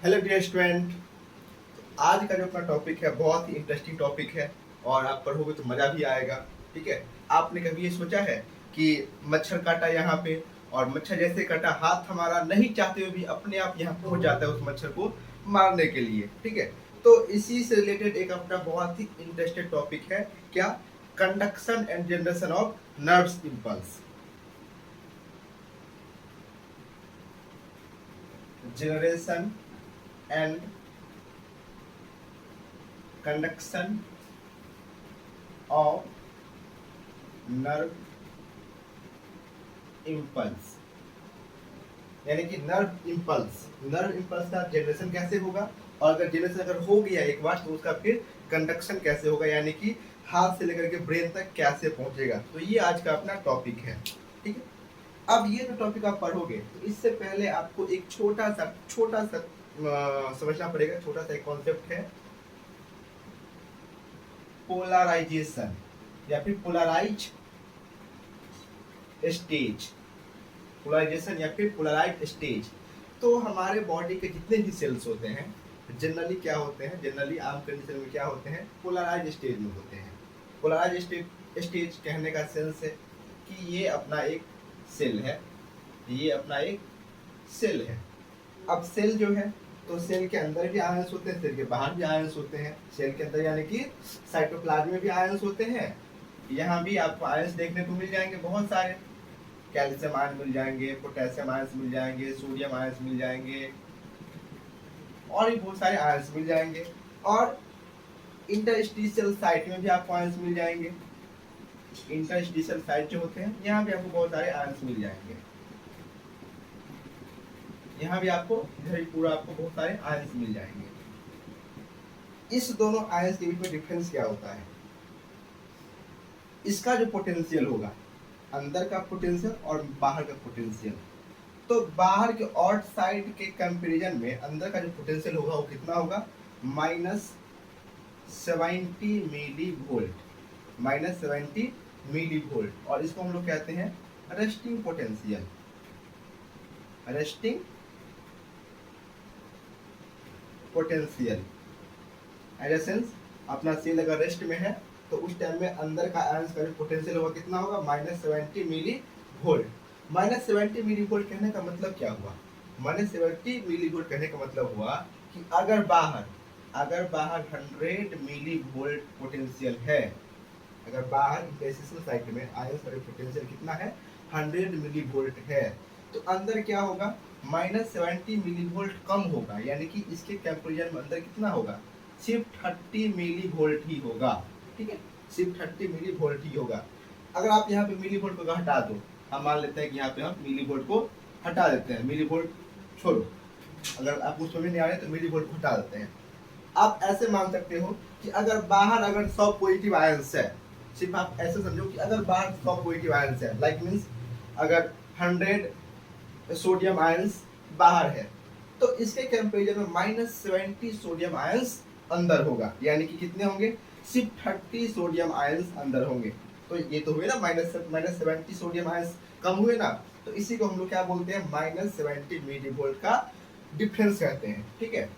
Hello dear student. आज का जो अपना टॉपिक है बहुत ही इंटरेस्टिंग टॉपिक है और आप पढ़ोगे तो मज़ा भी आएगा। ठीक है, आपने कभी ये सोचा है कि मच्छर काटा यहाँ पे और मच्छर जैसे काटा हाथ हमारा नहीं चाहते हुए भी अपने आप यहाँ पहुँच जाता है उस मच्छर को मारने के लिए। ठीक है, तो इसी से रिलेटेड एक अपना बहुत ही इंटरेस्टिंग टॉपिक है। क्या? Conduction and generation of nerves impulse. Generation and conduction of nerve impulse, यानी कि नर्व इम्पल्स का जनरेशन कैसे होगा और अगर जनरेशन अगर हो गया एक बार तो उसका फिर कंडक्शन कैसे होगा, यानी कि हाथ से लेकर के ब्रेन तक कैसे पहुंचेगा। तो ये आज का अपना टॉपिक है। ठीक है, अब ये जो टॉपिक आप पढ़ोगे तो इससे पहले आपको एक छोटा सा समझना पड़ेगा। छोटा सा एक कॉन्सेप्ट है पोलराइजेशन या फिर पोलराइज स्टेज। पोलराइजेशन या फिर पोलराइज स्टेज। तो हमारे बॉडी के जितने भी सेल्स होते हैं जनरली क्या होते हैं, जनरली आम कंडीशन में क्या होते हैं, पोलराइज स्टेज में होते हैं। पोलराइज स्टेज कहने का सेंस है कि ये अपना एक सेल है, ये अपना एक सेल है। अब सेल जो है तो सेल के अंदर भी आयंस होते हैं, सेल के बाहर भी आयंस होते हैं। सेल के अंदर यानी कि साइटोप्लाज्म में भी आयंस होते हैं। यहाँ भी आपको आयंस देखने को मिल जाएंगे बहुत सारे। कैल्शियम आयन मिल जाएंगे, पोटेशियम आयंस मिल जाएंगे, सोडियम आयंस मिल जाएंगे और भी बहुत सारे आयंस मिल जाएंगे। और इंटरस्टिशियल साइट में भी आपको आयंस मिल जाएंगे। इंटरस्टिशियल साइट जो होते हैं यहाँ भी आपको बहुत सारे आयंस मिल जाएंगे। यहाँ भी आपको इधर भी पूरा आपको बहुत सारे आयंस मिल जाएंगे। इस दोनों आयंस के बीच में डिफरेंस क्या होता है? इसका जो पोटेंशियल होगा, अंदर का पोटेंशियल और बाहर का पोटेंशियल, तो बाहर के आउटसाइड के कंपैरिजन में अंदर का जो पोटेंशियल होगा वो कितना होगा? -70 मिली वोल्ट। -70 milli volt. और इसको हम लोग कहते हैं resting potential. Resting potential essence अपना सेल अगर रेस्ट में है तो उस टाइम में अंदर का आयंस का जो पोटेंशियल होगा कितना होगा? -70 मिली वोल्ट। -70 मिली वोल्ट कहने का मतलब क्या हुआ? -70 मिली वोल्ट कहने का मतलब हुआ कि अगर बाहर 100 मिली वोल्ट पोटेंशियल है, अगर बाहर इंटरस्टिशियल साइट में आयंस का पोटेंशियल कितना है? 100 मिली वोल्ट है, तो अंदर क्या होगा? -70 मिली वोल्ट कम होगा, यानी कि इसके कंपैरिजन में अंदर कितना होगा? सिर्फ 30 मिली वोल्ट ही होगा। ठीक है, सिर्फ 30 मिली वोल्ट ही होगा। अगर आप यहाँ पे मिली वोल्ट को हटा दो, हम मान लेते हैं कि यहाँ पे हम मिली वोल्ट को हटा देते हैं, मिली वोल्ट छोड़ो, अगर आप उसमें भी नहीं आ रहे तो मिली वोल्ट को हटा देते हैं। आप ऐसे मान सकते हो कि अगर बाहर 100 पॉजिटिव आयंस है, सिर्फ आप ऐसे समझो कि अगर बाहर 100 पॉजिटिव आयंस है, लाइक मीन्स अगर 100 सोडियम आयंस बाहर है तो इसके कंपैरिजन में -70 सोडियम आयंस अंदर होगा, यानी कि कितने होंगे? सिर्फ 30 सोडियम आयंस अंदर होंगे। तो ये तो हुए ना -70 सोडियम आयंस कम हुए ना, तो इसी को हम लोग क्या बोलते हैं? -70 मिली वोल्ट का डिफरेंस कहते हैं। ठीक है,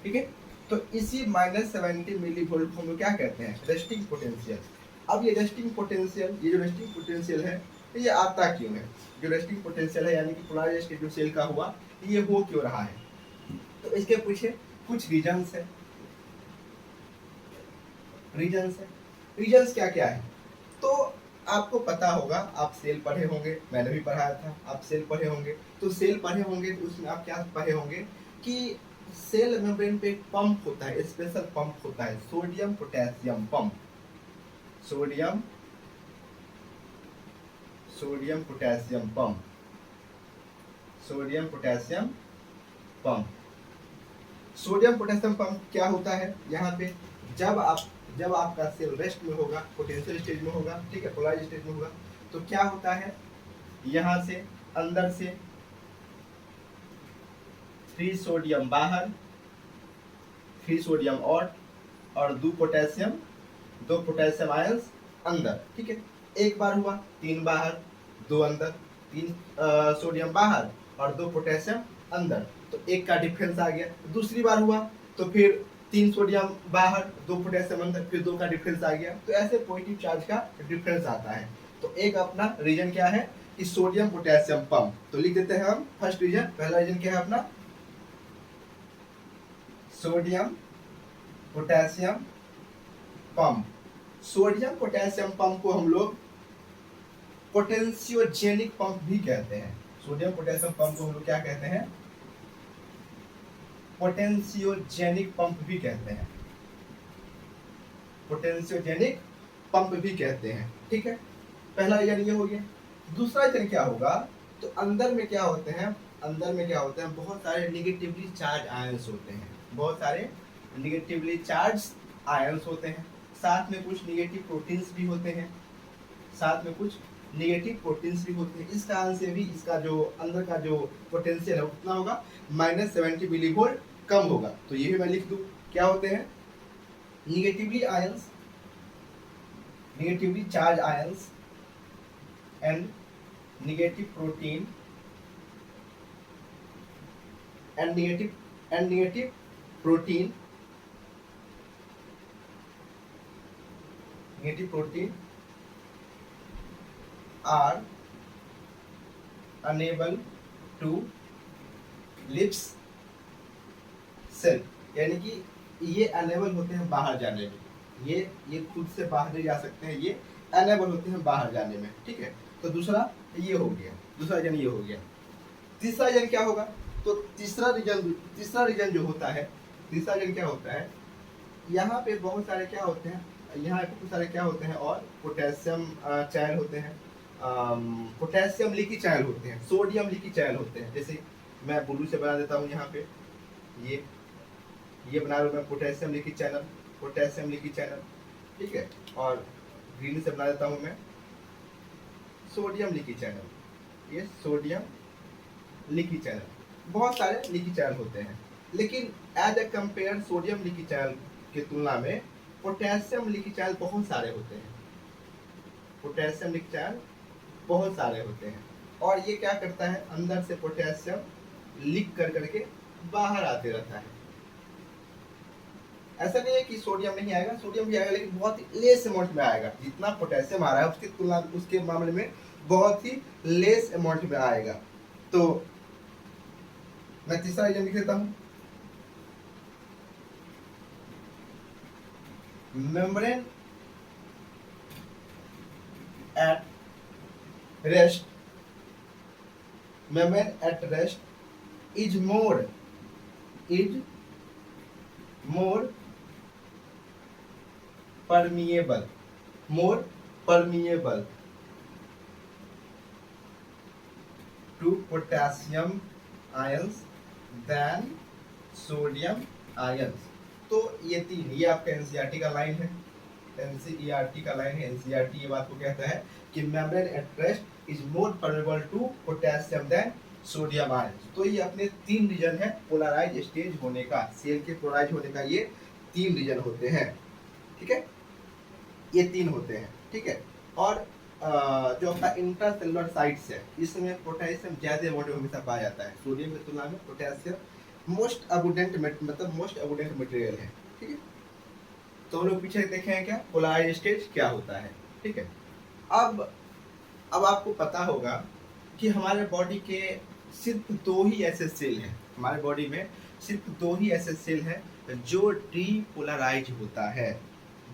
ठीक है, तो इसी -70 मिली वोल्ट को हम लोग क्या कहते हैं? Resting potential. अब ये रेस्टिंग पोटेंशियल, ये जो रेस्टिंग पोटेंशियल है ये आता क्यों है? जो रेस्टिंग पोटेंशियल है यानी कि पोलराइज्ड स्टेट जो सेल का हुआ, ये हो क्यों रहा है? तो इसके पीछे कुछ रीजंस है। रीजंस क्या क्या है? तो आपको पता होगा, आप सेल पढ़े होंगे, मैंने भी पढ़ाया था, आप सेल पढ़े होंगे। तो सेल पढ़े होंगे तो उसमें आप क्या पढ़े होंगे कि सेल मेम्ब्रेन पे एक पंप होता है, स्पेशल पंप होता है, sodium potassium pump. Sodium potassium pump. Sodium potassium pump. Sodium potassium pump क्या होता है? यहाँ पे जब आपका सेल रेस्ट में होगा, पोटेंशियल स्टेज में होगा, ठीक है, पोलराइज स्टेज में होगा, तो क्या होता है? यहाँ से अंदर से 3 सोडियम बाहर, 3 सोडियम और 2 पोटेशियम आयंस अंदर। ठीक है, एक बार हुआ, 3 बाहर 2 अंदर, 3 सोडियम बाहर और 2 पोटेशियम अंदर, तो एक का डिफरेंस आ गया। दूसरी बार हुआ तो फिर 3 सोडियम बाहर, 2 पोटेशियम अंदर, फिर 2 का डिफरेंस आ गया। तो ऐसे पॉजिटिव चार्ज का डिफरेंस आता है। तो एक अपना रीजन क्या है कि सोडियम पोटेशियम पंप। तो लिख देते हैं हम फर्स्ट रीजन। पहला रीजन क्या है अपना, sodium potassium pump. Sodium potassium pump को हम लोग पोटेंशियोजेनिक पंप भी कहते हैं। सोडियम पोटेशियम पंप को हम लोग क्या कहते हैं, पोटेंशियोजेनिक पंप भी कहते हैं, पोटेंशियोजेनिक पंप भी कहते हैं। ठीक है, पहला रीजन ये हो गया। दूसरा रीजन क्या होगा, तो अंदर में क्या होते हैं, अंदर में क्या होते हैं, बहुत सारे निगेटिवली चार्ज आयंस होते हैं, बहुत सारे निगेटिवली चार्ज आयंस होते हैं। साथ में कुछ निगेटिव प्रोटीन्स भी होते हैं, साथ में कुछ निगेटिव प्रोटीन्स भी होते हैं। इस कारण से भी इसका जो अंदर का जो पोटेंशियल है उतना होगा, -70 मिलीवोल्ट कम होगा। तो ये भी मैं लिख दूं, क्या होते हैं, negatively ions, negatively charge ions and negative protein and negative protein, negative protein are unable to leave cell, यानी कि ये अनेबल होते हैं बाहर जाने में, ये खुद से बाहर नहीं जा सकते हैं, ये अनेबल होते हैं बाहर जाने में। ठीक है, तो दूसरा ये हो गया, दूसरा रीजन ये हो गया। तीसरा रीजन क्या होगा, तो तीसरा रीजन जो होता है, तीसरा रीजन क्या होता है, यहाँ पे बहुत सारे क्या होते हैं, यहाँ पे बहुत सारे क्या होते हैं, और पोटेशियम चैनल होते हैं, पोटेशियम लीकी चैनल होते हैं, सोडियम लीकी चैनल होते हैं। जैसे मैं ब्लू से बना देता हूँ, यहाँ पे ये बना रहा हूँ मैं potassium leaky channel, potassium leaky channel. ठीक है, और ग्रीन से बना देता हूँ मैं सोडियम लीकी चैनल, ये सोडियम लीकी चैनल। बहुत सारे लीकी चैनल होते हैं, लेकिन as a compare sodium leaky channel की तुलना में पोटेशियम लीकी चैनल बहुत सारे होते हैं, पोटेशियम लीकी चैनल बहुत सारे होते हैं। और ये क्या करता है, अंदर से पोटेशियम लीक कर करके बाहर आते रहता है। ऐसा नहीं है कि सोडियम नहीं आएगा, सोडियम भी आएगा, लेकिन बहुत ही लेस अमाउंट में आएगा। जितना पोटेशियम आ रहा है उसकी तुलना, उसके मामले में बहुत ही लेस अमाउंट में आएगा। तो मैं तीसरा रीजन लिख देता हूँ, membrane at rest, membrane at rest is more permeable, more permeable to potassium ions than sodium ions। तो ये तीन, ये आपका एनसीईआरटी का लाइन है, एनसीईआरटी का लाइन है। एनसीईआरटी ये बात को कहता है कि membrane at rest is more permeable to potassium than sodium ion. तो ये अपने तीन रीजन है पोलराइज स्टेज होने का, सेल के पोलराइज होने का, ये तीन रीजन होते हैं। ठीक है, ये तीन होते हैं। ठीक है, और जो अपना इंट्रासेलुलर साइट्स है, इसमें पोटेशियम ज्यादा अमाउंट में हमेशा पाया जाता है। सोडियम की तुलना में पोटेशियम मोस्ट अबुडेंट, मतलब मोस्ट अबुडेंट मटेरियल है। ठीक है, तो हम लोग पीछे देखे हैं क्या पोलराइज स्टेज क्या होता है। ठीक है, अब आपको पता होगा कि हमारे बॉडी के सिर्फ दो ही ऐसे सेल हैं, हमारे बॉडी में सिर्फ दो ही ऐसे सेल हैं जो डीपोलराइज होता है,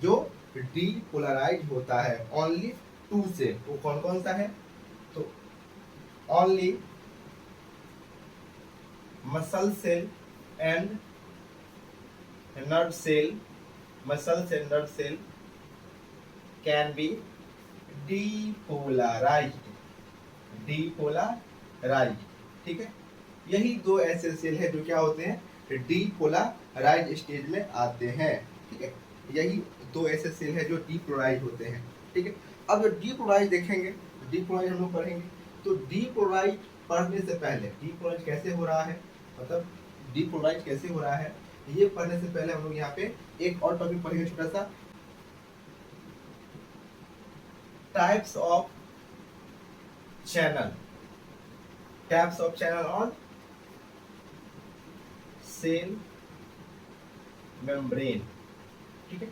जो डीपोलराइज होता है। ओनली टू सेल, वो कौन कौन सा है, तो only muscle cell and nerve cell, muscles and nerve cell can be depolarized, depolarized। ठीक है, यही दो ऐसे सेल है जो क्या होते हैं, डीपोलराइज स्टेज में आते हैं। ठीक है, यही दो ऐसे सेल है जो डीपोलराइज होते हैं। ठीक है, अब जो डीपोलराइज देखेंगे, डीपोलराइज हम लोग पढ़ेंगे, तो डीपोलराइज पढ़ने से पहले डीपोलराइज कैसे हो रहा है, मतलब डीपोलराइज कैसे हो रहा है, ये पढ़ने से पहले हम लोग यहाँ पे एक और टॉपिक पढ़ेंगे छोटा सा, types of channel, types of channel on sale membrane, ठीक है।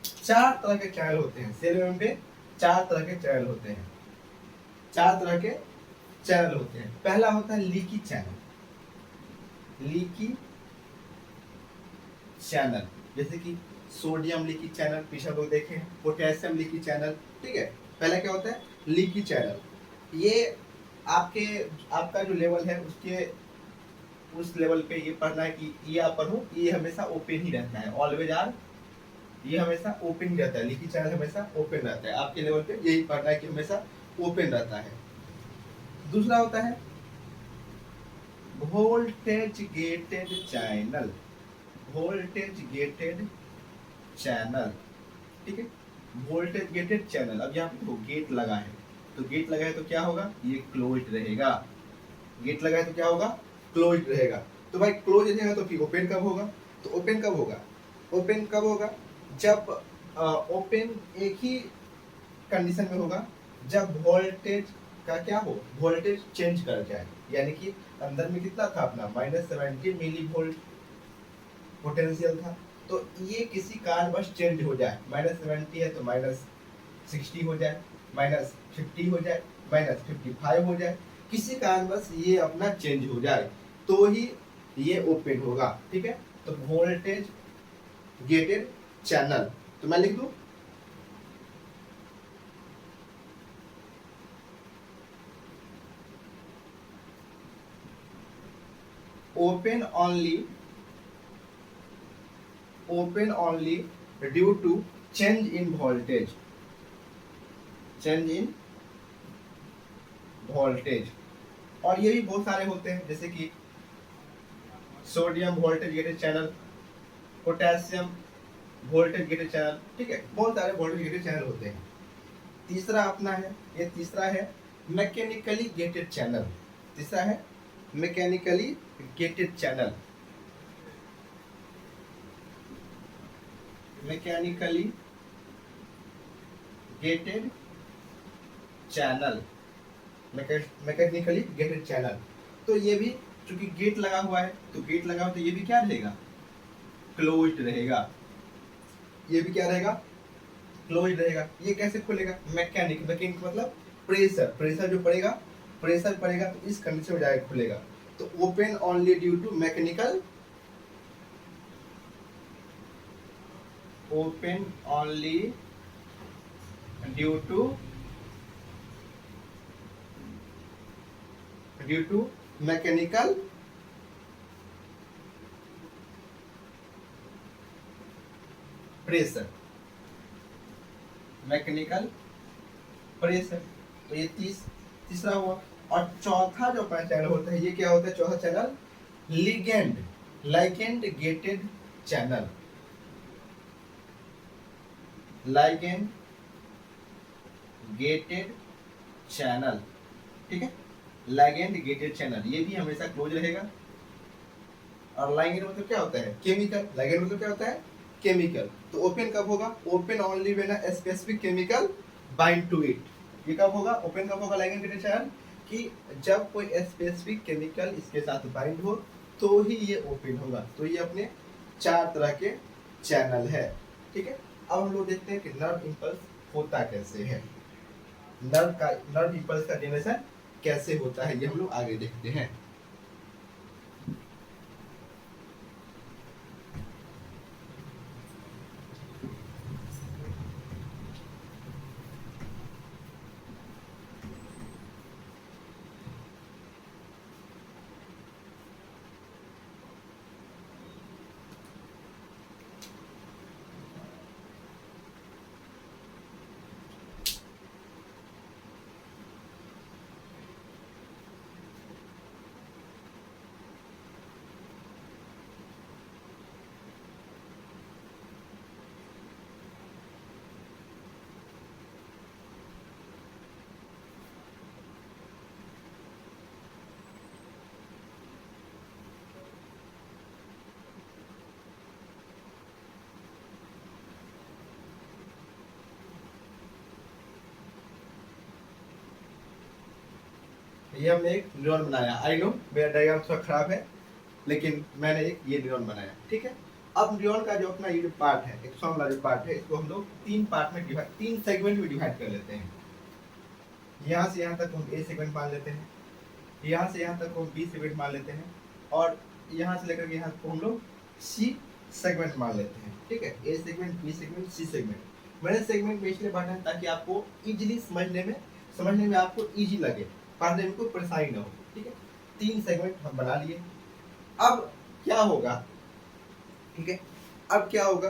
चार तरह के चैनल होते हैं सेल मेम्ब्रेन, चार तरह के चैनल होते हैं, चार तरह के चैनल होते हैं। पहला होता है लीकी चैनल, लीकी चैनल, जैसे कि सोडियम लीकी चैनल पीछे लोग देखे हैं, पोटेशियम लीकी चैनल, ठीक है। पहला क्या होता है लीकी चैनल, ये आपके आपका जो लेवल है उसके उस लेवल पे ये पढ़ना है कि ये आप पढ़ो, ये हमेशा ओपन ही रहता है, ऑलवेज आर, ये हमेशा ओपन ही रहता है, लीकी चैनल हमेशा ओपन रहता है, आपके लेवल पे यही पढ़ना है कि हमेशा ओपन रहता है। दूसरा होता है voltage gated channel, voltage gated channel, ठीक है। वोल्टेज गेटेड चैनल, अब यहाँ पे देखो गेट लगा है, तो गेट लगा है तो क्या होगा, ये क्लोज्ड रहेगा, गेट लगा है तो क्या होगा, क्लोज्ड रहेगा। तो भाई क्लोज रहेगा तो फिर ओपन कब होगा, तो ओपन कब होगा, ओपन कब होगा, जब ओपन एक ही कंडीशन में होगा, जब वोल्टेज का क्या हो, वोल्टेज चेंज कर जाए, यानी कि अंदर में कितना था अपना -70 मिली वोल्ट पोटेंशियल था, तो ये किसी कारणवश चेंज हो जाए, -70 है तो -60 हो जाए, -50 हो जाए, -55 हो जाए, किसी कारणवश ये अपना चेंज हो जाए तो ही ये ओपन होगा, ठीक है। तो वोल्टेज गेटेड चैनल, तो मैं लिख दूं open only due to change in voltage, change in voltage। और ये भी बहुत सारे होते हैं, जैसे कि sodium voltage gated channel, potassium voltage gated channel, ठीक है, बहुत सारे वोल्टेज गेटेड चैनल होते हैं। तीसरा अपना है, ये तीसरा है मैकेनिकली गेटेड चैनल, तीसरा है mechanically gated channel, mechanically gated channel, mechanically gated channel. तो ये भी चूंकि गेट लगा हुआ है, तो गेट लगा हुआ तो ये भी क्या रहेगा, क्लोज्ड रहेगा, ये भी क्या रहेगा, क्लोज्ड रहेगा। ये कैसे खुलेगा, मैकेनिक, मैकेनिक मतलब प्रेशर, प्रेशर जो पड़ेगा, प्रेशर पड़ेगा तो इस कंडीशन में जाकर खुलेगा। तो open only due to mechanical, open only due to mechanical pressure, mechanical pressure. तो ये तीसरा हुआ। और चौथा जो अपना चैनल होता है, ये क्या होता है चौथा channel, ligand, ligand gated channel, ligand gated channel, ठीक है, लाइगेंड गेटेड चैनल, ये भी हमेशा क्लोज रहेगा। और लाइगेंड मतलब क्या होता है, केमिकल, लाइगेंड मतलब क्या होता है, केमिकल। तो ओपन कब होगा, open only when a specific chemical bind to it. ये कब होगा, ओपन कब होगा लाइगेंड गेटेड चैनल, कि जब कोई स्पेसिफिक केमिकल इसके साथ बाइंड हो तो ही ये ओपन होगा। तो ये अपने चार तरह के चैनल है, ठीक है। अब हम लोग देखते हैं कि नर्व इंपल्स होता कैसे है, नर्व इंपल्स का जनरेशन कैसे होता है, ये हम लोग आगे देखते हैं। ये हमने एक न्यूरॉन बनाया, आई नो मेरा डायग्राम थोड़ा खराब है, लेकिन मैंने एक ये न्यूरॉन बनाया, ठीक है। अब न्यूरॉन का जो अपना ये जो पार्ट है, एक्सॉन वाला जो पार्ट है, इसको हम लोग तीन पार्ट में डिवाइड, तीन सेगमेंट में डिवाइड कर लेते हैं। यहाँ से यहाँ तक हम ए सेगमेंट मान लेते हैं, यहाँ से यहाँ तक हम बी सेगमेंट मान लेते हैं, और यहाँ से लेकर के यहाँ को हम लोग सी सेगमेंट मान लेते हैं, ठीक है। A segment, B segment, C segment. मैंने सेगमेंट में इसलिए बांटा है ताकि आपको इजीली समझने में आपको इजी लगे, पढ़ने में कोई परेशानी ना हो, ठीक है। तीन सेगमेंट हम बना लिए। अब क्या होगा, ठीक है, अब क्या होगा,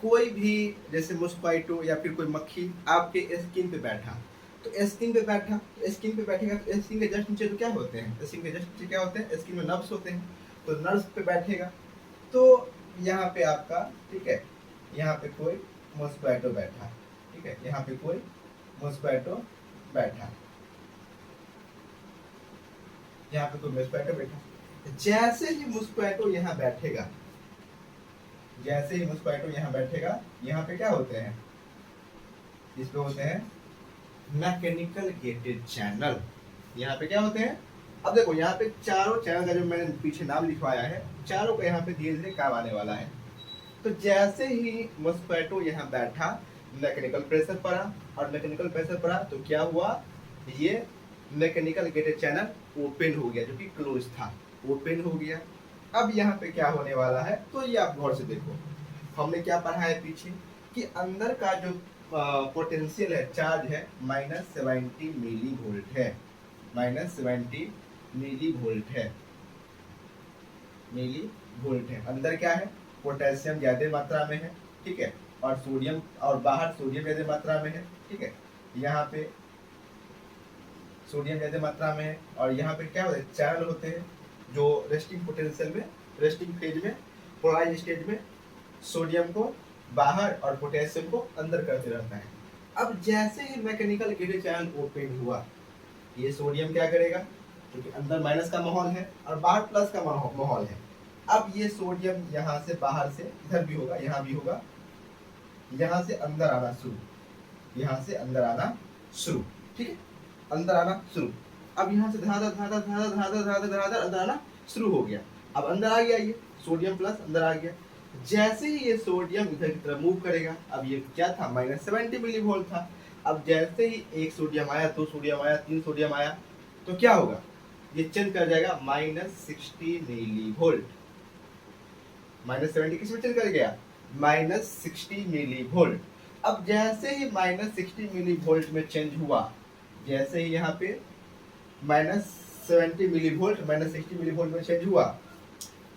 कोई भी जैसे मॉस्क्वाइटो या फिर कोई मक्खी आपके स्किन पे बैठा, तो स्किन पे बैठा, स्किन पे बैठेगा तो स्किन के जस्ट नीचे तो क्या होते हैं, स्किन के जस्ट नीचे क्या होते हैं, स्किन में नर्व्स होते हैं, तो नर्व्स पे बैठेगा। तो यहाँ पे आपका, ठीक है, यहाँ पे कोई मॉस्क्वाइटो बैठा, ठीक है, यहाँ पे कोई मॉस्क्वाइटो बैठा, यहाँ पे कोई मॉस्क्वाइटो बैठा। जैसे ही मॉस्क्वाइटो यहाँ बैठेगा, जैसे ही मॉस्क्वाइटो यहाँ बैठेगा, यहाँ पे क्या होते हैं, इस पे होते हैं मैकेनिकल गेटेड चैनल। यहाँ पे क्या होते हैं, अब देखो यहाँ पे चारों चैनल का जो मैंने पीछे नाम लिखवाया है, चारों का यहाँ पे धीरे धीरे काम आने वाला है। तो जैसे ही मॉस्क्वाइटो यहाँ बैठा, मैकेनिकल प्रेशर पड़ा, और मैकेनिकल प्रेशर पड़ा तो क्या हुआ, ये मैकेनिकल गेटेड चैनल ओपन हो गया, जो कि क्लोज था, ओपन हो गया। अब यहाँ पे क्या होने वाला है, तो ये आप गौर से देखो, हमने क्या पढ़ा है पीछे कि अंदर का जो पोटेंशियल है, चार्ज है, -70 मिली वोल्ट है, -70 मिली वोल्ट है, मिली वोल्ट है। अंदर क्या है, पोटेशियम ज्यादा मात्रा में है, ठीक है, और सोडियम, और बाहर सोडियम ज्यादा मात्रा में है, ठीक है। यहाँ पे सोडियम ज्यादा मात्रा में है, और यहाँ पे क्या होता है, चैनल होते हैं जो रेस्टिंग पोटेंशियल में, रेस्टिंग फेज में, पोलराइज स्टेज में सोडियम को बाहर और पोटेशियम को अंदर करते रहता है। अब जैसे ही मैकेनिकल गेटेड चैनल ओपन हुआ, ये सोडियम क्या करेगा, क्योंकि अंदर माइनस का माहौल है और बाहर प्लस का माहौल है। अब ये सोडियम यहाँ से बाहर से, इधर भी होगा, यहाँ भी होगा, यहाँ से अंदर आना शुरू, यहाँ से अंदर आना शुरू, ठीक है, अंदर आना शुरू। अब यहाँ से धड़ाधड़ धड़ाधड़ धड़ाधड़ धड़ाधड़ धड़ाधड़ धड़ाधड़ अंदर आना शुरू हो गया। अब अंदर आ गया, ये सोडियम प्लस अंदर आ गया। जैसे ही ये सोडियम इधर की तरफ मूव करेगा, अब ये क्या था, -70 मिली वोल्ट था। अब जैसे ही एक सोडियम आया, 2 सोडियम आया, 3 सोडियम आया, तो क्या होगा, ये चेंज कर जाएगा -60 मिली वोल्ट। -70 किस में चेंज कर गया, -60 मिली वोल्ट। अब जैसे ही -60 मिली वोल्ट में चेंज हुआ, जैसे ही यहाँ पे -70 मिली वोल्ट -60 मिली वोल्ट में चेंज हुआ,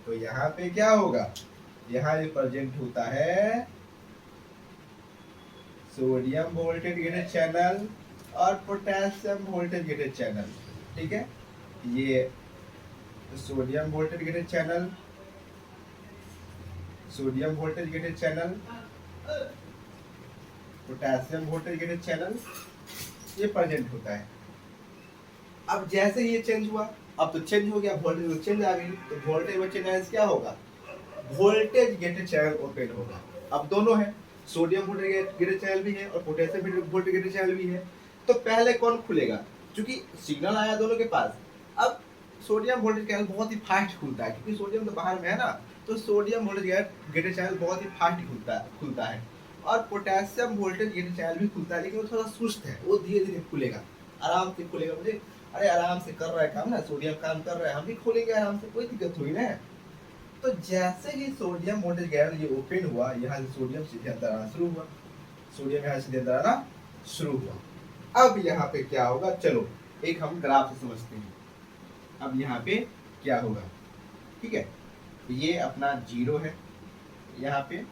तो यहाँ पे क्या होगा, यहाँ ये प्रेजेंट होता है सोडियम वोल्टेज गेटेड चैनल और पोटेशियम वोल्टेज गेटेड चैनल, ठीक है। ये sodium voltage gated channel, sodium voltage gated channel, potassium voltage gated channel, ये प्रेजेंट होता है। अब जैसे ये चेंज हुआ, अब तो चेंज हो गया, वोल्टेज में चेंज आ गई, तो वोल्टेज में चेंज क्या होगा, वोल्टेज गेटेड चैनल ओपन होगा। अब दोनों है, सोडियम वोल्टेज गेटेड चैनल भी है और पोटेशियम वोल्टेज गेटेड चैनल भी है। तो पहले कौन खुलेगा, क्योंकि सिग्नल आया दोनों के पास। अब सोडियम वोल्टेज चैनल बहुत ही फास्ट खुलता है, क्योंकि सोडियम तो बाहर में है ना, तो सोडियम वोल्टेज गेटेड चैनल बहुत ही फास्ट खुलता है। और पोटेशियम वोल्टेज गेटेड चैनल भी खुलता है, लेकिन वो थोड़ा सुस्त है, वो धीरे धीरे खुलेगा, आराम से खुलेगा। मुझे अरे आराम से कर रहा है काम ना, सोडियम काम कर रहा है, हम भी खोलेंगे आराम से, कोई दिक्कत हुई ना। तो जैसे ही सोडियम वोल्टेज चैनल ये ओपन हुआ, यहाँ से सोडियम सीधे अंदर आना शुरू हुआ, सोडियम यहाँ सीधे अंदर आना शुरू हुआ। अब यहाँ पे क्या होगा, चलो एक हम ग्राफ से समझते हैं। अब यहाँ पे क्या होगा, ठीक है, ये अपना 0 है, यहाँ पे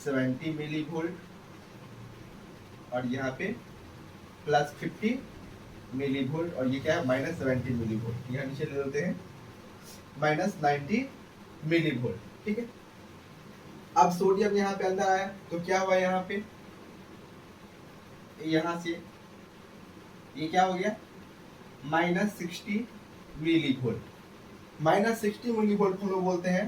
70 मिली वोल्ट, और यहाँ पे +50 मिली वोल्ट, और ये क्या है, -70 मिली वोल्ट। यहाँ नीचे ले लेते हैं -90 मिली वोल्ट, ठीक है। अब सोडियम यहाँ पे अंदर आया, तो क्या हुआ, यहाँ पे यहाँ से ये क्या हो गया, -60 मिली वोल्ट। -60 मिली वोल्ट हम लोग बोलते हैं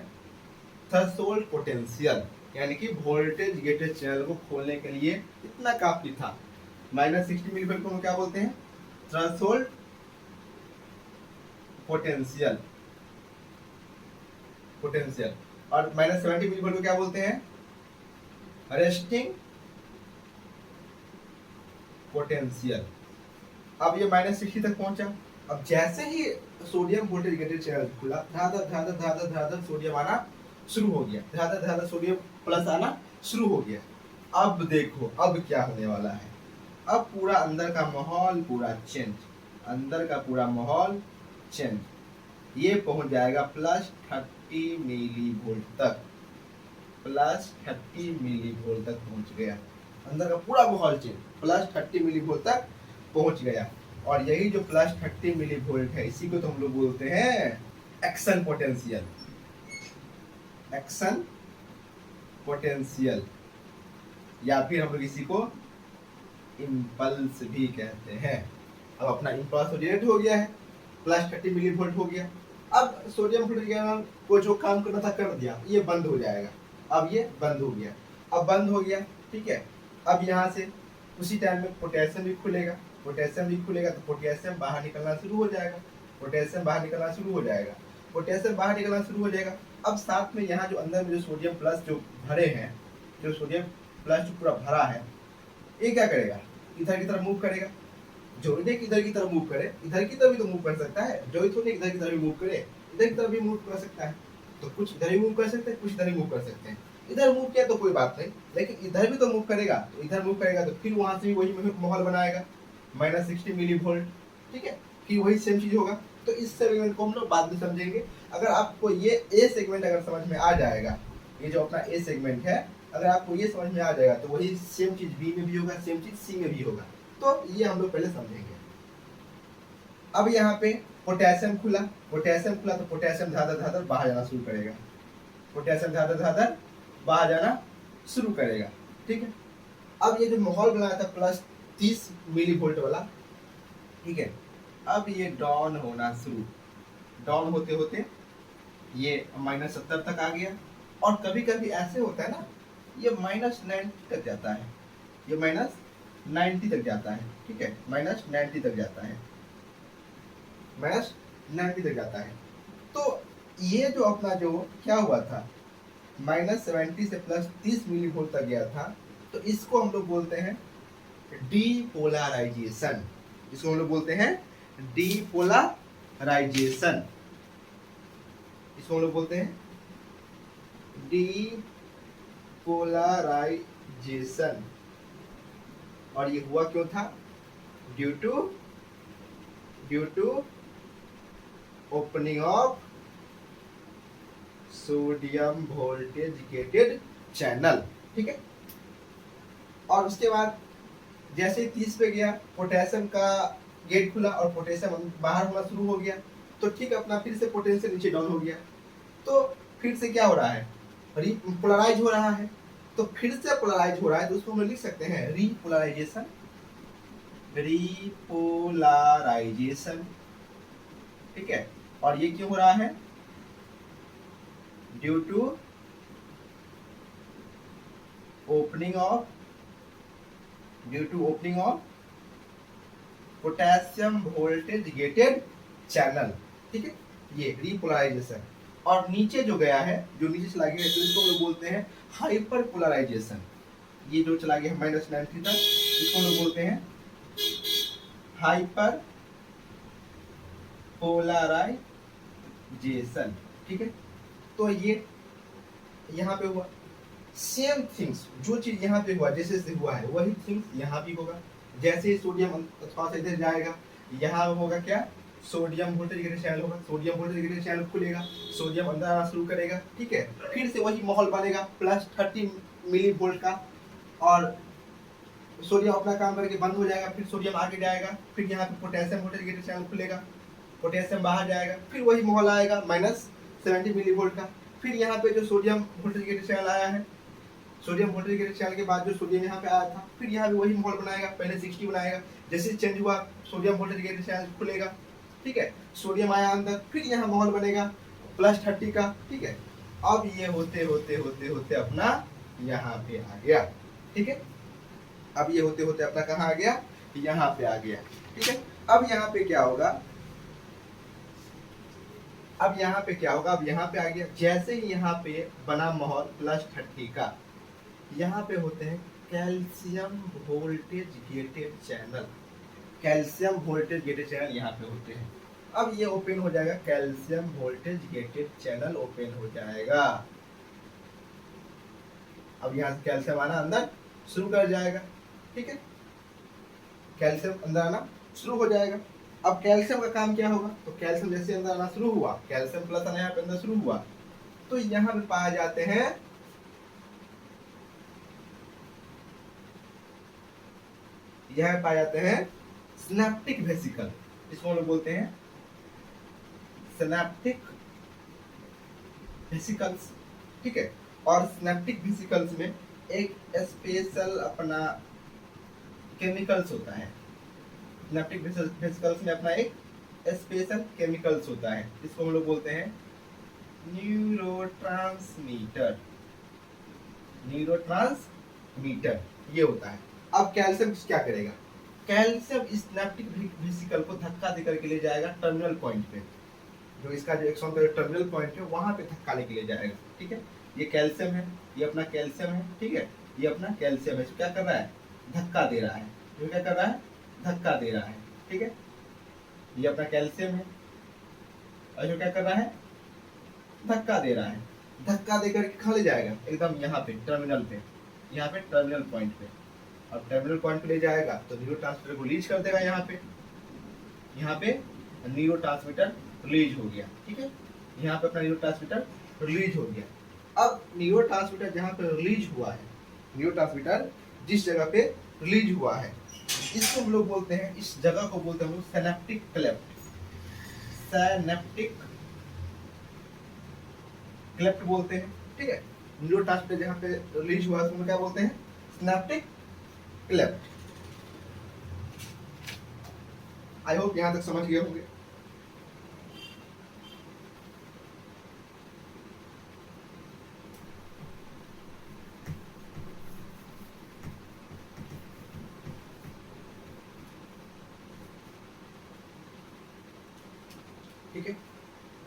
थ्रेशोल्ड पोटेंशियल, यानी कि वोल्टेज गेटेड चैनल को खोलने के लिए इतना काफी था। -60 मिली वोल्ट को हम क्या बोलते हैं, थ्रेशोल्ड पोटेंशियल, पोटेंशियल, और -70 मिली वोल्ट को क्या बोलते हैं, रेस्टिंग पोटेंशियल। अब ये -60 तक पहुंचा। अब जैसे ही सोडियम वोल्टेज गेटेड चैनल खुला, धड़ाधड़ धड़ाधड़ धड़ाधड़ धड़ाधड़ सोडियम आना शुरू हो गया, धड़ाधड़ धड़ाधड़ सोडियम प्लस आना शुरू हो गया। अब देखो अब क्या होने वाला है, अब पूरा अंदर का माहौल पूरा चेंज, अंदर का पूरा माहौल चेंज, ये पहुंच जाएगा +30 मिली वोल्ट तक, +30 मिली वोल्ट तक पहुंच गया, अंदर का पूरा माहौल चेंज +30 मिली वोल्ट तक पहुंच गया। और यही जो +30 मिली वोल्ट है, इसी को तो हम लोग बोलते हैं एक्शन पोटेंशियल, एक्शन पोटेंशियल, या फिर हम लोग इसी को इम्पल्स भी कहते हैं। अब अपना इम्पल्स जनरेट हो गया है, +30 मिली वोल्ट हो गया। अब सोडियम फ्लोराइड को जो काम करना था कर दिया, ये बंद हो जाएगा। अब ये बंद हो गया, अब बंद हो गया, ठीक है। अब यहाँ से उसी टाइम में पोटेशियम भी खुलेगा, पोटेशियम भी खुलेगा तो पोटेशियम बाहर निकलना शुरू हो जाएगा, पोटेशियम बाहर निकलना शुरू हो जाएगा, पोटेशियम बाहर निकलना शुरू हो जाएगा। अब साथ में यहाँ जो अंदर में जो सोडियम प्लस जो भरे हैं, जो सोडियम प्लस जो पूरा भरा है, ये क्या करेगा, इधर की तरफ मूव करेगा। जो इधर की तरफ मूव करे, इधर की तरफ भी तो मूव कर सकता है, जो थोड़ी इधर की तरफ भी मूव करे, इधर की तरफ भी मूव कर सकता है। तो कुछ इधर ही मूव कर सकते हैं, कुछ इधर ही मूव कर सकते हैं। इधर मूव किया तो कोई बात नहीं, लेकिन इधर भी तो मूव करेगा, तो इधर मूव करेगा तो फिर वहां से भी वही माहौल बनाएगा, -60 मिली वोल्ट, ठीक है। फिर वही सेम चीज होगा। तो इस सेगमेंट को हम लोग बाद में समझेंगे। अगर आपको ये ए सेगमेंट अगर समझ में आ जाएगा, ये जो अपना ए सेगमेंट है, अगर आपको ये समझ में आ जाएगा तो वही सेम चीज बी में भी होगा, सेम चीज सी में भी होगा। तो ये हम लोग पहले समझेंगे। अब यहाँ पे पोटेशियम खुला, पोटेशियम खुला तो पोटेशियम धाधर धाधर बाहर जाना शुरू करेगा, पोटेशियम धाधर धाधर बाहर जाना शुरू करेगा, ठीक है। अब ये जो माहौल बनाया था +30 मिली वोल्ट वाला, ठीक है, अब ये डाउन होना शुरू, डाउन होते होते ये -70 तक आ गया। और कभी कभी ऐसे होता है ना, ये -90 तक जाता है, ये -90 तक जाता है, ठीक है, -90 तक जाता है, -90 तक जाता है। तो ये जो अपना जो क्या हुआ था, -70 से +30 मिली वोल्ट तक गया था, तो इसको हम लोग बोलते हैं डीपोलराइजेशन, इसको हम लोग बोलते हैं डीपोलराइजेशन, इसको हम लोग बोलते हैं डीपोलराइजेशन। और ये हुआ क्यों था, due to opening of sodium voltage gated channel, ठीक है। और उसके बाद जैसे ही 30 पे गया, पोटेशियम का गेट खुला और पोटेशियम बाहर होना शुरू हो गया, तो ठीक अपना फिर से पोटेशियम नीचे डाउन हो गया। तो फिर से क्या हो रहा है, पोलराइज हो रहा है। तो फिर से पोलराइज हो रहा है, तो उसको हम लिख सकते हैं रीपोलराइजेशन, रीपोलराइजेशन, ठीक है। और ये क्यों हो रहा है, due to opening of potassium voltage gated channel, ठीक है, ये रीपोलराइजेशन। और नीचे जो गया है, जो नीचे चला गया है, तो इसको हम लोग बोलते हैं हाइपर पोलराइजेशन। ये जो चला गया है -90 तक, इसको हम लोग बोलते हैं हाइपर पोलराइजेशन, ठीक है। तो ये यहाँ पे हुआ सेम थिंग्स, जो चीज यहाँ पे हुआ जैसे से हुआ है, वही थिंग्स यहाँ भी होगा। जैसे ही सोडियम थोड़ा सा इधर जाएगा, यहाँ होगा क्या, सोडियम वोल्टेज गेटेड चैनल होगा, सोडियम वोल्टेज गेटेड चैनल खुलेगा, सोडियम अंदर आना शुरू करेगा, ठीक है। फिर से वही माहौल बनेगा +30 मिली वोल्ट का, और सोडियम अपना काम करके बंद हो जाएगा, फिर सोडियम आगे जाएगा, फिर यहाँ पे पोटेशियम वोल्टेज गेटेड चैनल खुलेगा, पोटेशियम बाहर जाएगा, फिर वही माहौल आएगा -70 मिली वोल्ट का। फिर यहाँ पे जो सोडियम वोल्टेज गेटेड चैनल आया है, सोडियम वोल्टेज गेटेड चैनल के बाद जो सोडियम यहाँ पे आया था, फिर यहाँ भी वही माहौल बनाएगा, पहले 60 बनाएगा, जैसे चेंज हुआ सोडियम वोल्टेज गेटेड चैनल खुलेगा, ठीक है, सोडियम आया अंदर, फिर यहाँ माहौल बनेगा +30 का, ठीक है। अब ये होते होते होते होते अपना यहाँ पे आ गया, ठीक है। अब ये होते होते अपना कहाँ आ गया, यहाँ पे आ गया, ठीक है। अब यहाँ पे क्या होगा, अब यहाँ पे क्या होगा, अब यहाँ पे आ गया, जैसे ही यहाँ पे बना माहौल +30 का, यहाँ पे होते हैं calcium voltage gated channel, calcium voltage gated channel यहाँ पे होते हैं। अब ये ओपन हो जाएगा, calcium voltage gated channel open हो जाएगा। अब यहाँ से कैल्शियम आना अंदर शुरू कर जाएगा, ठीक है, कैल्शियम अंदर आना शुरू हो जाएगा। अब कैल्शियम का काम क्या होगा, तो कैल्शियम जैसे अंदर आना शुरू हुआ, कैल्शियम प्लस आना यहाँ पे अंदर शुरू हुआ, तो यहाँ पे पाए जाते हैं, यह पाए जाते हैं सिनेप्टिक वेसिकल, इसको हम लोग बोलते हैं सिनेप्टिक वेसिकल्स, ठीक है। और सिनेप्टिक वेसिकल्स में एक स्पेशल अपना केमिकल्स होता है, सिनेप्टिक वेसिकल्स में अपना एक स्पेशल केमिकल्स होता है, इसको हम लोग बोलते हैं न्यूरोट्रांसमीटर, न्यूरोट्रांसमीटर ये होता है। अब कैल्शियम क्या करेगा, कैल्शियम इस सिनेप्टिक वेसिकल को धक्का देकर के ले जाएगा टर्मिनल पॉइंट पे, जो इसका जो एक्सॉन का टर्मिनल पॉइंट है वहां पे धक्का लेके ले जाएगा, ठीक है। ये कैल्शियम है, ये अपना कैल्शियम है, ठीक है, ये अपना कैल्शियम है, क्या कर रहा है, धक्का दे रहा है, ये क्या कर रहा है, धक्का दे रहा है, ठीक है। ये अपना कैल्शियम है और जो क्या कर रहा है, धक्का दे रहा है, धक्का देकर कहाँ ले जाएगा, एकदम यहाँ पे टर्मिनल पे, यहाँ पे टर्मिनल पॉइंट पे। अब टर्मिनल पॉइंट पे ले जाएगा तो न्यूरोट्रांसमीटर को रिलीज कर देगा, यहाँ पे न्यूरोट्रांसमीटर रिलीज हो गया, ठीक है, यहाँ पे अपना न्यूरोट्रांसमीटर रिलीज हो गया। अब न्यूरोट्रांसमीटर जहाँ पे रिलीज हुआ है, न्यूरोट्रांसमीटर जिस जगह पे रिलीज हुआ है, इसको हम लोग बोलते हैं, इस जगह को बोलते हैं हम लोग सिनेप्टिक क्लेफ्ट, सिनेप्टिक क्लेफ्ट बोलते हैं, ठीक है। न्यूरोट्रांसमीटर जहाँ पे रिलीज हुआ है उसको क्या बोलते हैं, सिनेप्टिक क्लेफ्ट। आई होप यहां तक समझ गए होंगे। ठीक है,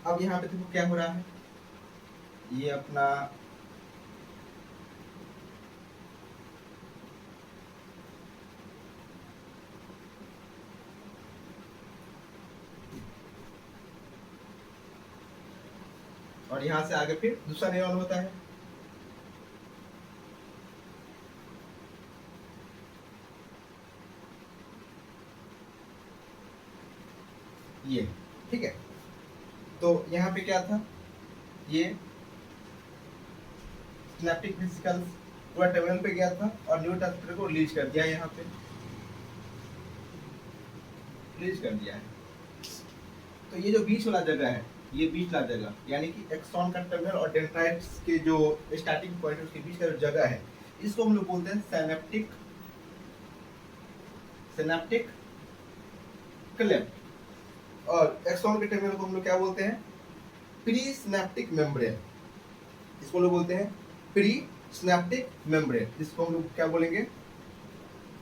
अब यहाँ पे देखो क्या हो रहा है, ये अपना और यहाँ से आगे फिर दूसरा न्यूरॉन होता है, ये, ठीक है। तो यहाँ पे क्या था, ये सिनेप्टिक वेसिकल्स पूरा टर्मिनल पे गया था और न्यूरोट्रांसमीटर को रिलीज कर दिया, यहाँ पे रिलीज कर दिया है। तो ये जो बीच वाला जगह है, ये बीच वाला जगह यानी कि एक्सॉन का टर्मिनल और डेंड्राइट्स के जो स्टार्टिंग पॉइंट है उसके बीच का जो जगह है, इसको हम लोग बोलते हैं सिनेप्टिक क्लेफ्ट। और एक्सॉन के टर्मिनल को हम लोग क्या बोलते हैं, प्री सिनेप्टिक मेम्ब्रेन, इसको हम लोग बोलते हैं प्री सिनेप्टिक मेम्ब्रेन, इसको हम लोग क्या बोलेंगे,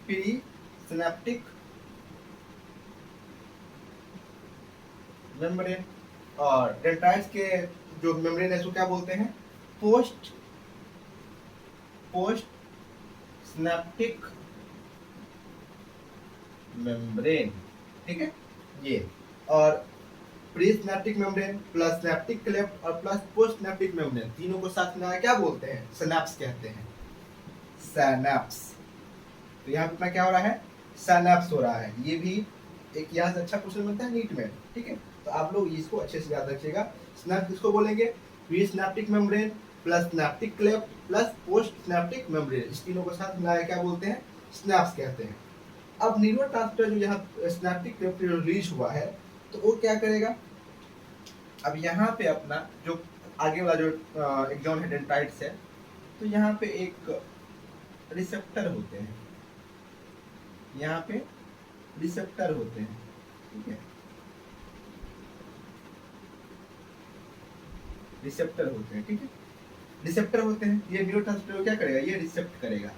प्री सिनेप्टिक मेम्ब्रेन। और डेंड्राइट्स के जो मेम्ब्रेन है उसको क्या बोलते हैं, पोस्ट सिनेप्टिक मेम्ब्रेन, ठीक है ये। और pre synaptic membrane plus synaptic cleft और प्लस पोस्ट सिनेप्टिक मेम्ब्रेन, तीनों को साथ में क्या बोलते हैं, सिनेप्स कहते हैं, सिनेप्स। तो यहाँ पे क्या हो रहा है, सिनेप्स हो रहा है। ये भी एक यहाँ से अच्छा क्वेश्चन बनता है नीट में, ठीक है। तो आप लोग इसको अच्छे से याद रखिएगा, सिनेप्स किसको बोलेंगे, pre synaptic membrane plus synaptic cleft plus post synaptic membrane, इस तीनों को साथ मिलाया क्या बोलते हैं, सिनेप्स कहते हैं। अब न्यूरोट्रांसमीटर जो यहाँ सिनेप्टिक क्लेफ्ट रिलीज हुआ है तो वो क्या करेगा, अब यहाँ पे अपना जो आगे वाला जो एग्जॉन है डेंड्राइट्स है, तो यहाँ पे एक रिसेप्टर होते हैं, यहाँ पे रिसेप्टर होते हैं, ठीक है, रिसेप्टर होते हैं, ठीक है, रिसेप्टर होते हैं। ये न्यूरोट्रांसमीटर क्या करेगा, ये रिसेप्ट करेगा,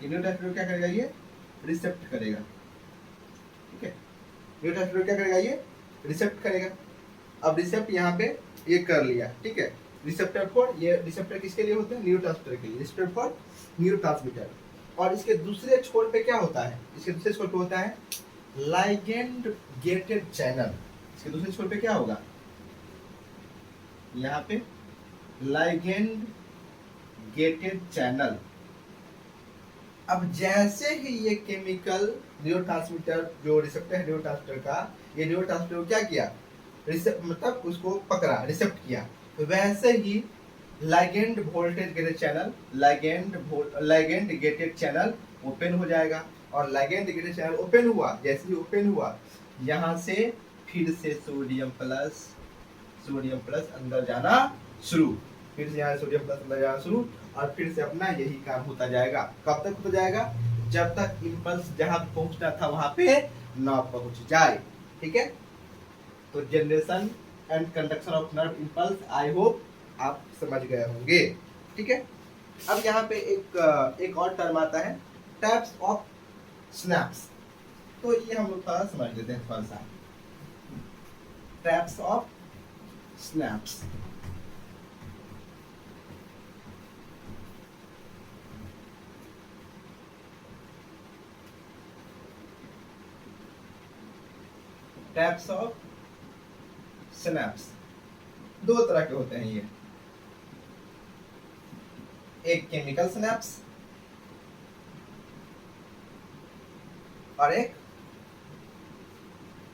ये न्यूरोट्रांसमीटर क्या करेगा, ये रिसेप्ट करेगा, ठीक है, न्यूरोट्रांसमीटर क्या करेगा, ये रिसेप्ट करेगा। अब रिसेप्ट यहाँ पे ये कर लिया, ठीक है। रिसेप्टर फॉर, ये रिसेप्टर किसके लिए होते हैं, न्यूरोट्रांसमीटर के लिए, रिसेप्टर फॉर न्यूरोट्रांसमीटर। और इसके दूसरे छोर पे क्या होता है, इसके दूसरे छोर पे होता है लाइगेंड गेटेड चैनल। इसके दूसरे छोर पे क्या होगा, यहाँ पे लाइगेंड गेटेड चैनल। अब जैसे ही ये केमिकल न्यूरोट्रांसमीटर जो रिसेप्टर है न्यूरोट्रांसमीटर का, ये न्यूरोट्रांसमीटर को क्या किया, मतलब उसको पकड़ा, रिसेप्ट किया, तो वैसे ही ligand voltage gated channel, ligand gated channel open हो जाएगा। और लाइगेंड गेटेड चैनल ओपन हुआ, जैसे ही ओपन हुआ यहाँ से फिर से सोडियम प्लस अंदर जाना शुरू, फिर से यहाँ सोडियम प्लस अंदर जाना शुरू, और फिर से अपना यही काम होता जाएगा। कब तक होता जाएगा, जब तक इम्पल्स जहां पहुंचना था वहां पे ना पहुंच जाए, ठीक है। तो generation and conduction of nerve impulse, I hope आप समझ गए होंगे, ठीक है। अब यहाँ पे एक और टर्म आता है टाइप्स ऑफ स्नैप्स, तो ये हम लोग थोड़ा समझ लेते हैं थोड़ा सा। Types of snaps, types of synapse दो तरह के होते हैं ये, एक केमिकल सिनेप्स और एक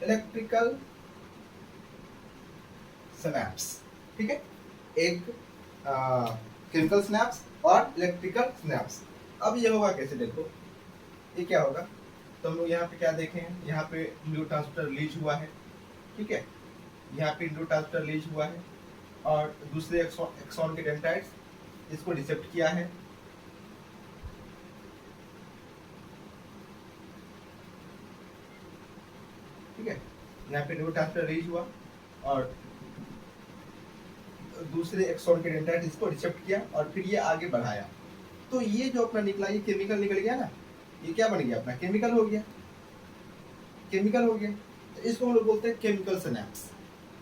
इलेक्ट्रिकल सिनेप्स, ठीक है। एक केमिकल सिनेप्स और इलेक्ट्रिकल सिनेप्स। अब ये होगा कैसे, देखो ये क्या होगा, तो हम लोग यहाँ पे क्या देखें, यहाँ पे न्यूरोट्रांसमीटर रिलीज हुआ है, ठीक है, यहाँ पे न्यूरोट्रांसमीटर रिलीज हुआ है, और दूसरे एक्सॉन के डेंड्राइट्स इसको रिसेप्ट किया है, ठीक है। यहाँ पे न्यूरोट्रांसमीटर रिलीज हुआ और दूसरे एक्सॉन के डेंड्राइट इसको रिसेप्ट किया और फिर ये आगे बढ़ाया। तो ये जो अपना निकला, ये केमिकल निकल गया ना, ये क्या बन गया, अपना केमिकल हो गया, केमिकल हो गया। तो इसको हम लोग बोलते हैं केमिकल सिनेप्स,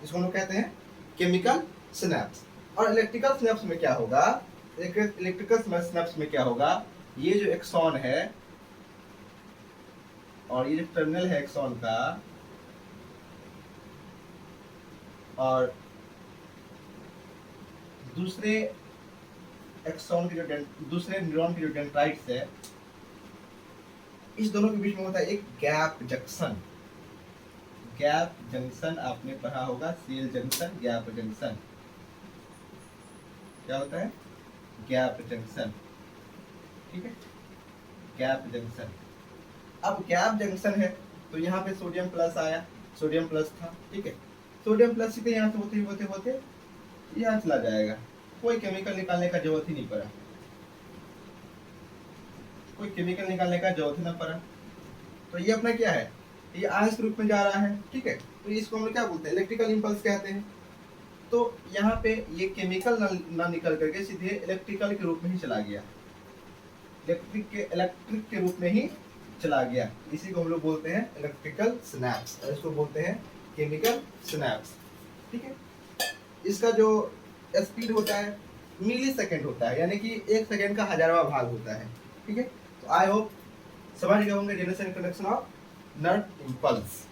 इसको हम लोग कहते हैं केमिकल सिनेप्स। और इलेक्ट्रिकल सिनेप्स में क्या होगा, इलेक्ट्रिकल सिनेप्स में क्या होगा, ये जो एक्सॉन है और ये जो टर्मिनल है एक्सॉन का, और दूसरे एक्सॉन के जो दूसरे न्यूरॉन के जो डेंड्राइट्स है, इस दोनों के बीच में होता है एक गैप जंक्शन। गैप जंक्शन आपने पढ़ा होगा, सेल जंक्शन, गैप जंक्शन। क्या होता है, गैप जंक्शन, ठीक है, गैप जंक्शन। अब गैप जंक्शन है तो यहाँ पे सोडियम प्लस आया, सोडियम प्लस था, ठीक है, सोडियम प्लस सीधे यहाँ से होते होते यहाँ चला जाएगा, कोई केमिकल निकालने का जरूरत ही नहीं पड़ा, कोई केमिकल निकालने का जरूरत ही ना पड़ा। तो ये अपना क्या है, ये आयंस के रूप में जा रहा है, ठीक है, तो इसको हम लोग क्या बोलते हैं, इलेक्ट्रिकल इंपल्स कहते हैं। तो यहाँ पे ये केमिकल ना निकल करके सीधे इलेक्ट्रिकल के रूप में ही चला गया, इलेक्ट्रिक के रूप में ही चला गया, इसी को हम लोग बोलते हैं इलेक्ट्रिकल सिनेप्स, और इसको बोलते हैं केमिकल सिनेप्स, ठीक है। इसका जो स्पीड होता है मिली सेकेंड होता है, यानी कि 1 सेकेंड का 1000वां भाग होता है, ठीक है। तो आई होप समझ गए होंगे generation conduction of nerve impulse.